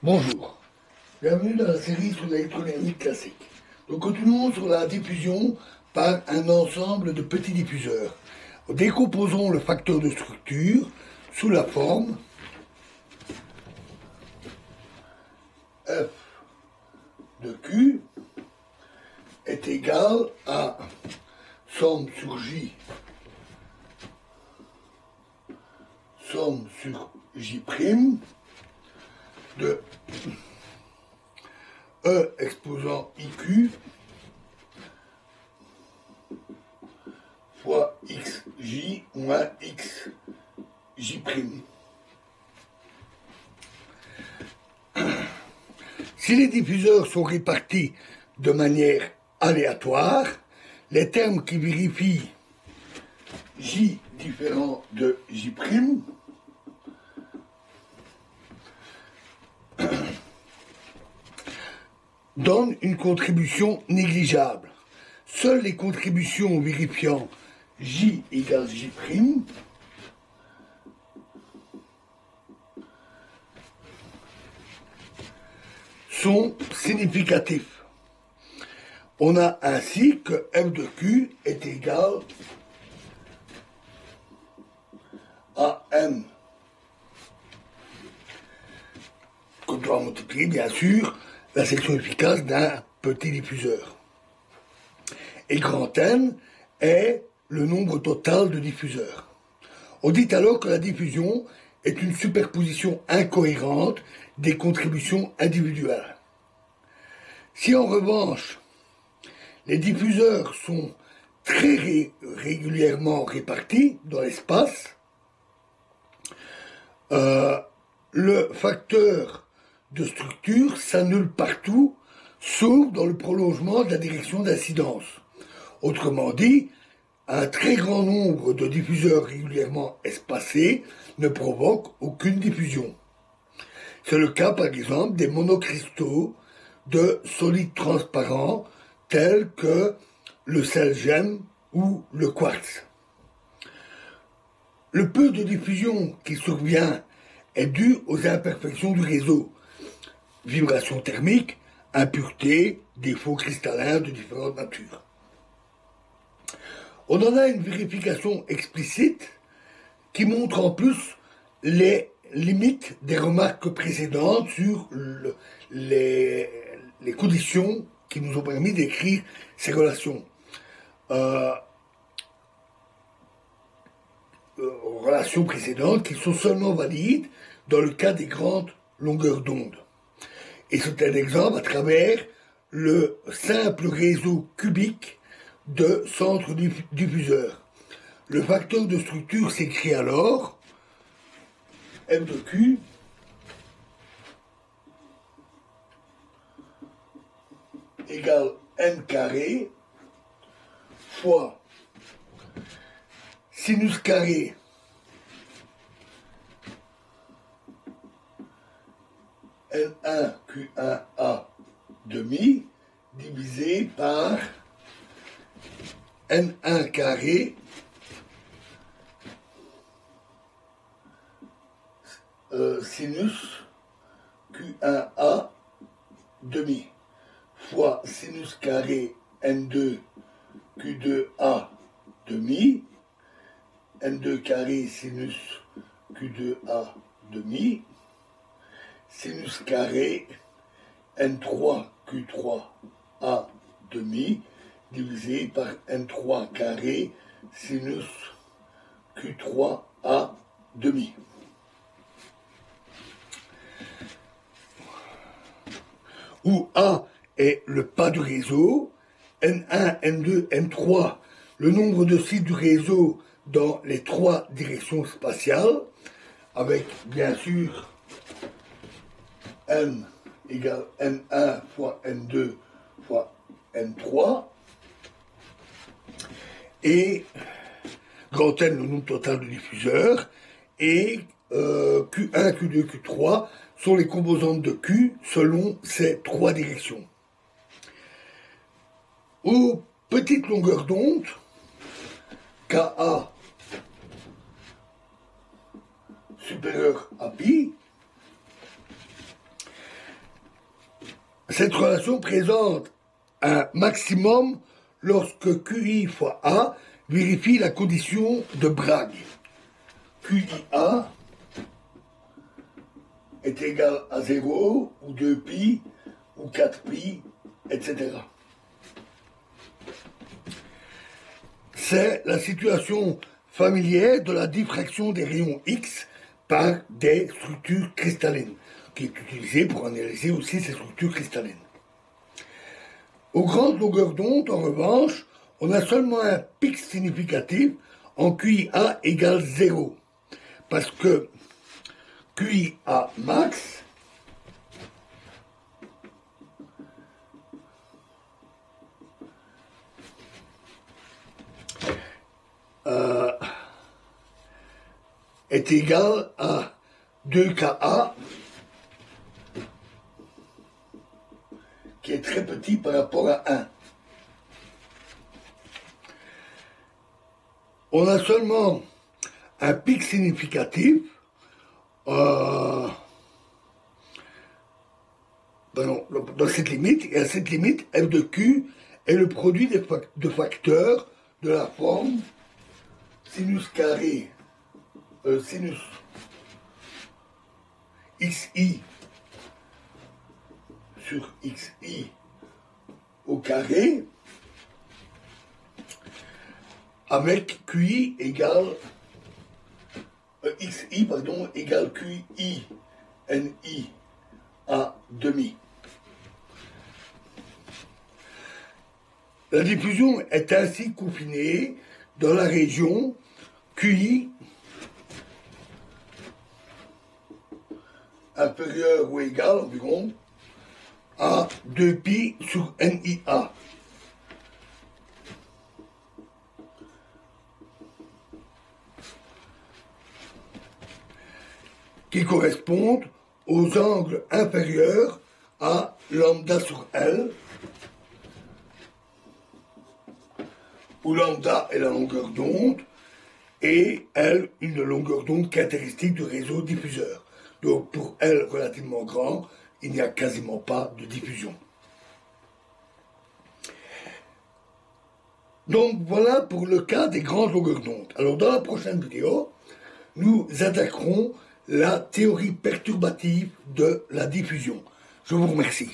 Bonjour, bienvenue dans la série sur l'électrodynamique classique. Nous continuons sur la diffusion par un ensemble de petits diffuseurs. Décomposons le facteur de structure sous la forme F de Q est égal à somme sur J prime de E exposant IQ fois XJ moins XJ prime. Si les diffuseurs sont répartis de manière aléatoire, les termes qui vérifient J différent de J prime donnent une contribution négligeable. Seules les contributions vérifiant J égale J prime sont significatifs. On a ainsi que F de Q est égal à M, qu'on doit multiplier bien sûr la section efficace d'un petit diffuseur. Et grand N est le nombre total de diffuseurs. On dit alors que la diffusion est une superposition incohérente des contributions individuelles. Si en revanche, les diffuseurs sont très régulièrement répartis dans l'espace, le facteur de structure s'annule partout, sauf dans le prolongement de la direction d'incidence. Autrement dit, un très grand nombre de diffuseurs régulièrement espacés ne provoque aucune diffusion. C'est le cas par exemple des monocristaux de solides transparents tels que le sel gemme ou le quartz. Le peu de diffusion qui survient est dû aux imperfections du réseau, vibrations thermiques, impuretés, défauts cristallins de différentes natures. On en a une vérification explicite qui montre en plus les limites des remarques précédentes sur les conditions qui nous ont permis d'écrire ces relations. Relations précédentes qui sont seulement valides dans le cas des grandes longueurs d'onde. Et c'est un exemple à travers le simple réseau cubique de centres diffuseurs. Le facteur de structure s'écrit alors F de Q égale N carré fois sinus carré N1 Q1A demi divisé par N1 carré sinus Q1A demi fois sinus carré N2 Q2A demi N2 carré sinus Q2A demi sinus carré N3 Q3A demi divisé par N3 carré sinus Q3A demi. Où A est le pas du réseau, N1, N2, N3, le nombre de sites du réseau dans les trois directions spatiales, avec bien sûr N égale N1 fois N2 fois N3, et grand N, le nombre total de diffuseurs, et Q1, Q2, Q3 sont les composantes de Q selon ces trois directions. Aux petites longueurs d'onde, Ka supérieur à pi, cette relation présente un maximum lorsque QI fois A vérifie la condition de Bragg. QIA est égal à 0, ou 2π, ou 4π, etc. C'est la situation familière de la diffraction des rayons X par des structures cristallines, qui est utilisée pour analyser aussi ces structures cristallines. Aux grandes longueurs d'onde, en revanche, on a seulement un pic significatif en QIA égale 0, parce que QIA max est égal à 2Ka, qui est très petit par rapport à 1. On a seulement un pic significatif dans cette limite, et à cette limite, f de q est le produit de facteurs de la forme sinus carré, sinus xi sur xi au carré, avec QI égale xi égale QI NI à demi. La diffusion est ainsi confinée dans la région QI inférieur ou égal environ à 2π sur NIA. Qui correspondent aux angles inférieurs à lambda sur L, où lambda est la longueur d'onde, et L une longueur d'onde caractéristique du réseau diffuseur. Donc pour L relativement grand, il n'y a quasiment pas de diffusion. Donc voilà pour le cas des grandes longueurs d'onde. Alors dans la prochaine vidéo, nous attaquerons la théorie perturbative de la diffusion. Je vous remercie.